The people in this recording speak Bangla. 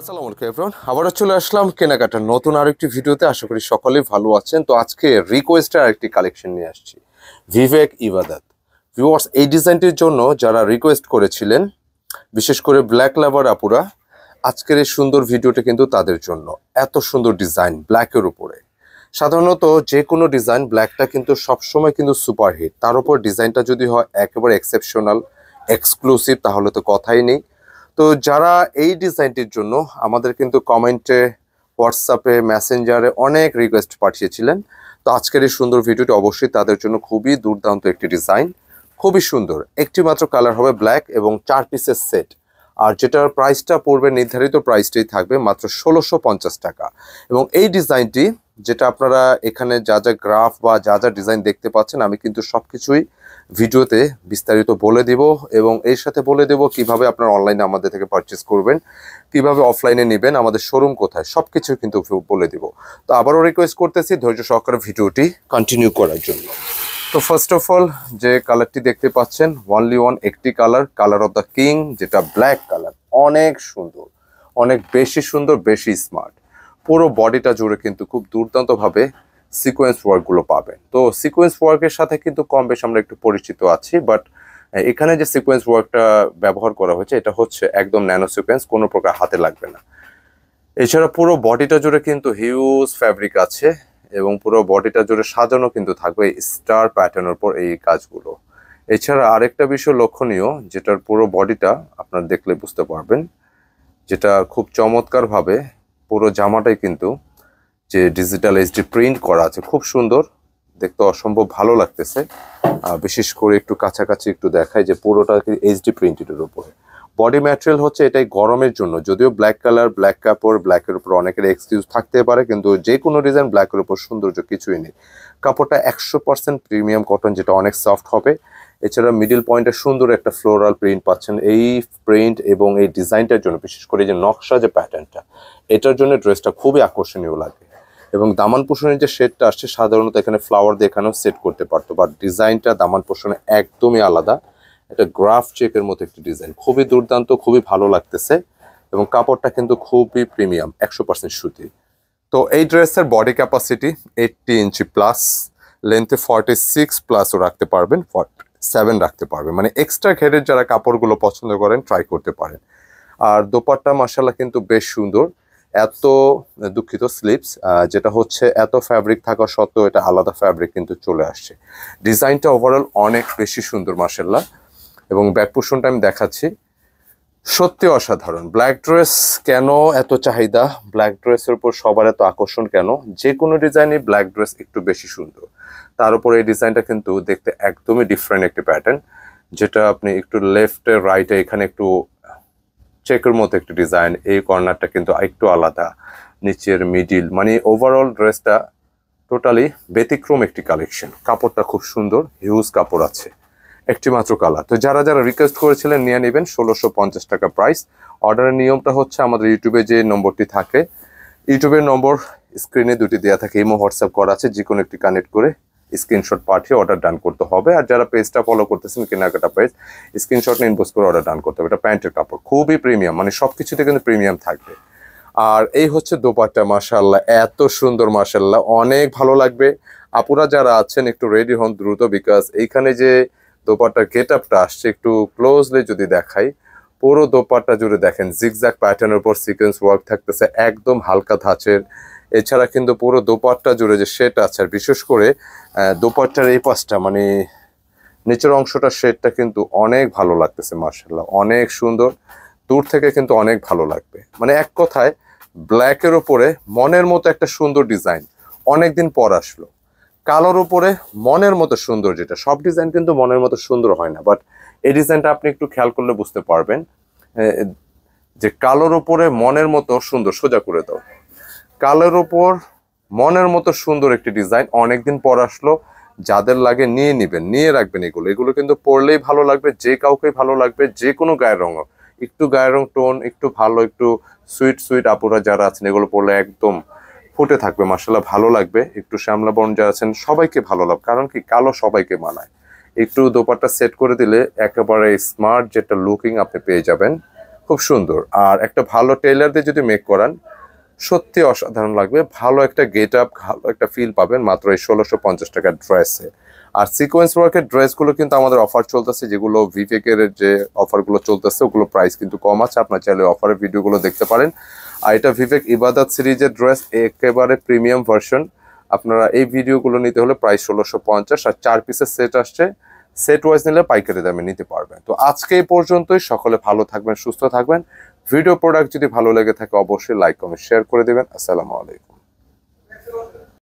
আসসালামু আলাইকুম এভরিওয়ান, আবারও চলে আসলাম কেনাকাটার নতুন আরেকটি ভিডিওতে। আশা করি সকলেই ভালো আছেন। তো আজকে রিকোয়েস্টের আরেকটি কালেকশন নিয়ে আসছি, ভিভেক ইবাদত। ভিউয়ার্স, এই ডিজাইনটির জন্য যারা রিকোয়েস্ট করেছিলেন, বিশেষ করে ব্ল্যাক লাভার আপুরা, আজকের এই সুন্দর ভিডিওটা কিন্তু তাদের জন্য। এত সুন্দর ডিজাইন ব্ল্যাকের উপরে। সাধারণত যে কোনো ডিজাইন ব্ল্যাকটা কিন্তু সবসময় কিন্তু সুপারহিট, তার উপর ডিজাইনটা যদি হয় একেবারে এক্সেপশনাল এক্সক্লুসিভ, তাহলে তো কথাই নেই। তো যারা এই ডিজাইনটির জন্য আমাদের কিন্তু কমেন্টে, হোয়াটসঅ্যাপে, মেসেঞ্জারে অনেক রিকোয়েস্ট পাঠিয়েছিলেন, তো আজকের এই সুন্দর ভিডিওটি অবশ্যই তাদের জন্য। খুবই দুর্দান্ত একটি ডিজাইন, খুবই সুন্দর। একটি মাত্র কালার হবে ব্ল্যাক এবং 4 পিসের সেট। আর যেটার প্রাইসটা পড়বে, নির্ধারিত প্রাইসটাই থাকবে মাত্র 1650 টাকা। এবং এই ডিজাইনটি, যেটা আপনারা এখানে যা যা গ্রাফ বা যা যা ডিজাইন দেখতে পাচ্ছেন, আমি কিন্তু সব কিছুই ভিডিওতে বিস্তারিত বলে দিব। এবং এর সাথে বলে দেব কিভাবে আপনারা অনলাইনে আমাদের থেকে পারচেস করবেন, কিভাবে অফলাইনে নেবেন, আমাদের শোরুম কোথায়, সব কিছু কিন্তু বলে দিব। তো আবারও রিকোয়েস্ট করতেছি ধৈর্য সহকারে ভিডিওটি কন্টিনিউ করার জন্য। তো ফার্স্ট অফ অল, যে কালারটি দেখতে পাচ্ছেন, ওয়ানলি ওয়ান একটি colour, colour of the king, যেটা ব্ল্যাক কালার। অনেক সুন্দর, অনেক বেশি সুন্দর, বেশি স্মার্ট। পুরো বডিটা জুড়ে কিন্তু খুব দুর্দান্তভাবে সিকোয়েন্স ওয়ার্কগুলো পাবেন। তো সিকোয়েন্স ওয়ার্কের সাথে কিন্তু কম বেশ আমরা একটু পরিচিত আছি, বাট এখানে যে সিকোয়েন্স ওয়ার্কটা ব্যবহার করা হয়েছে, এটা হচ্ছে একদম ন্যানো সিকোয়েন্স, কোনো প্রকার হাতে লাগবে না। এছাড়া পুরো বডিটা জুড়ে কিন্তু হিউজ ফ্যাব্রিক আছে এবং পুরো বডিটা জুড়ে সাজানো কিন্তু থাকবে স্টার প্যাটার্নের উপর এই কাজগুলো। এছাড়া আরেকটা বিষয় লক্ষণীয়, যেটার পুরো বডিটা আপনারা দেখলে বুঝতে পারবেন, যেটা খুব চমৎকারভাবে পুরো জামাটাই কিন্তু যে ডিজিটাল এইচডি প্রিন্ট করা আছে, খুব সুন্দর দেখতে, অসম্ভব ভালো লাগতেছে। বিশেষ করে একটু কাছাকাছি একটু দেখায় যে পুরোটা এইচডি প্রিন্টের উপরে। বডি ম্যাটেরিয়াল হচ্ছে এটাই গরমের জন্য, যদিও ব্ল্যাক কালার, ব্ল্যাক কাপড়, ব্ল্যাকের উপর অনেকের এক্সকিউজ থাকতে পারে, কিন্তু যে কোনো ডিজাইন ব্ল্যাকের উপর সৌন্দর্য কিছুই নেই। কাপড়টা 100% প্রিমিয়াম কটন, যেটা অনেক সফট হবে। এছাড়া মিডিল পয়েন্টে সুন্দর একটা ফ্লোরাল প্রিন্ট পাচ্ছেন। এই প্রিন্ট এবং এই ডিজাইনটার জন্য, বিশেষ করে যে নকশা, যে প্যাটার্নটা, এটার জন্য ড্রেসটা খুবই আকর্ষণীয় লাগে। এবং দামান পোষণের যে সেটটা আসছে, সাধারণত এখানে ফ্লাওয়ার দিয়ে এখানেও সেট করতে পারতো, বাট ডিজাইনটা দামান পোষণে একদমই আলাদা। এটা গ্রাফ চেকের মতো একটি ডিজাইন, খুবই দুর্দান্ত, খুবই ভালো লাগতেছে। এবং কাপড়টা কিন্তু খুবই প্রিমিয়াম, 100% সুতি। তো এই ড্রেসের বডি ক্যাপাসিটি 80 ইঞ্চি প্লাস, লেন্থে 46 প্লাসও রাখতে পারবেন, 47 রাখতে পারবেন। মানে এক্সট্রা ঘেরের যারা কাপড়গুলো পছন্দ করেন, ট্রাই করতে পারেন। আর দোপাট্টা মাশাআল্লাহ কিন্তু বেশ সুন্দর। এত দুঃখিত, স্লিপস, যেটা হচ্ছে এত ফ্যাব্রিক থাকা সত্ত্বেও এটা আলাদা ফ্যাব্রিক কিন্তু চলে আসছে। ডিজাইনটা ওভারঅল অনেক বেশি সুন্দর মাশাআল্লাহ। এবং ব্যাক পোর্শনটা আমি দেখাচ্ছি, সত্যি অসাধারণ। ব্ল্যাক ড্রেস কেন এত চাহিদা, ব্ল্যাক ড্রেসের উপর সবার এত আকর্ষণ কেন? যে কোনো ডিজাইনে ব্ল্যাক ড্রেস একটু বেশি সুন্দর। তার উপর এই ডিজাইনটা কিন্তু দেখতে একদমই ডিফারেন্ট একটি প্যাটার্ন, যেটা আপনি একটু লেফটে রাইটে এখানে একটু চেকের মতো একটি ডিজাইন, এই কর্নারটা কিন্তু একটু আলাদা, নিচের মিডিল, মানে ওভারঅল ড্রেসটা টোটালি ব্যতিক্রম একটি কালেকশন। কাপড়টা খুব সুন্দর, হিউজ কাপড় আছে, একটি মাত্র কালার। তো যারা যারা রিকোয়েস্ট করেছিলেন নিয়ে নেবেন, 1650 টাকা প্রাইস। অর্ডারের নিয়মটা হচ্ছে, আমাদের ইউটিউবে যে নম্বরটি থাকে, ইউটিউবের নম্বর স্ক্রিনে দুটি দেওয়া থাকে, ইমো হোয়াটসঅ্যাপ করা আছে, যে কোনো একটি কানেক্ট করে স্ক্রিনশট পাঠিয়ে অর্ডার ডান করতে হবে। আর যারা পেজটা ফলো করতেছেন, কেনাকাটা পেজ, স্ক্রিনশট নিয়ে ইনবক্স করে অর্ডার ডান করতে হবে। এটা প্যান্টের কাপড়, খুবই প্রিমিয়াম, মানে সব কিছুতে কিন্তু প্রিমিয়াম থাকবে। আর এই হচ্ছে দোপাট্টা, মাশাআল্লাহ এত সুন্দর, মাশাআল্লাহ অনেক ভালো লাগবে। আপুরা যারা আছেন একটু রেডি হন দ্রুত, বিকজ এইখানে যে দোপাট্টার গেট আপটা আসছে, একটু ক্লোজলি যদি দেখাই, পুরো দোপাট্টা জুড়ে দেখেন জিগজ্যাগ প্যাটার্নের উপর সিকোয়েন্স ওয়ার্ক থাকতেছে, একদম হালকা ধাঁচের। এছাড়া কিন্তু পুরো দোপাট্টা জুড়ে যে শেড আছে, আর বিশেষ করে দোপাট্টার এই পাশটা, মানে নিচের অংশটা, শেডটা কিন্তু অনেক ভালো লাগতেছে মাশাআল্লাহ, অনেক সুন্দর। দূর থেকে কিন্তু অনেক ভালো লাগবে। মানে এক কথায় ব্ল্যাকের উপরে মনের মতো একটা সুন্দর ডিজাইন, অনেকদিন পর আসলো। কালোর উপরে মনের মতো সুন্দর, যেটা সব ডিজাইন কিন্তু মনের মতো সুন্দর হয় না, বাট এই ডিজাইনটা আপনি একটু খেয়াল করলে বুঝতে পারবেন যে কালোর উপরে মনের মতো সুন্দর। সোজা করে দাও, কালোর উপর মনের মতো সুন্দর একটি ডিজাইন, অনেকদিন পর আসলো। যাদের লাগে নিয়ে নিবেন, নিয়ে রাখবেন। এগুলো এগুলো কিন্তু পরলেই ভালো লাগবে, যে কাউকে ভালো লাগবে, যে কোনো গায়ের রঙ, একটু গায়ের রং টোন একটু ভালো, একটু সুইট সুইট আপুরা যারা আছেন, এগুলো পরলে একদম ফুটে থাকবে মাশাআল্লাহ, ভালো লাগবে। একটু শ্যামলা বর্ণ যারা আছেন সবাইকে ভালো লাগবে, কারণ কি কালো সবাইকে মানায়। একটু দোপাট্টা সেট করে দিলে একেবারে স্মার্ট যেটা লুকিং আপনি পেয়ে যাবেন। খুব সুন্দর। আর একটা ভালো টেইলার দিয়ে যদি মেক করান সত্যি অসাধারণ লাগবে, ভালো একটা গেট আপ, ভালো একটা ফিল পাবেন মাত্র এই 1650 টাকার ড্রেসে। আর সিকোয়েন্স ওয়ার্কের ড্রেসগুলো কিন্তু আমাদের অফার চলতেছে, যেগুলো ভিভেকের যে অফারগুলো চলতেছে ওগুলো প্রাইস কিন্তু কম আছে, আপনার চাইলে অফারের ভিডিওগুলো দেখতে পারেন। আর এটা ভিভেক ইবাদত সিরিজের ড্রেস, একেবারে প্রিমিয়াম ভার্সন। আপনারা এই ভিডিওগুলো নিতে হলে প্রাইস 1650, আর 4 পিসের সেট আসছে, সেট ওয়াইজ নিলে পাইকারি দামে নিতে পারবেন। তো আজকে এই পর্যন্তই, সকলে ভালো থাকবেন, সুস্থ থাকবেন। ভিডিও প্রোডাক্ট যদি ভালো লেগে থাকে অবশ্যই লাইক কমেন্ট শেয়ার করে দেবেন। আসসালামু আলাইকুম।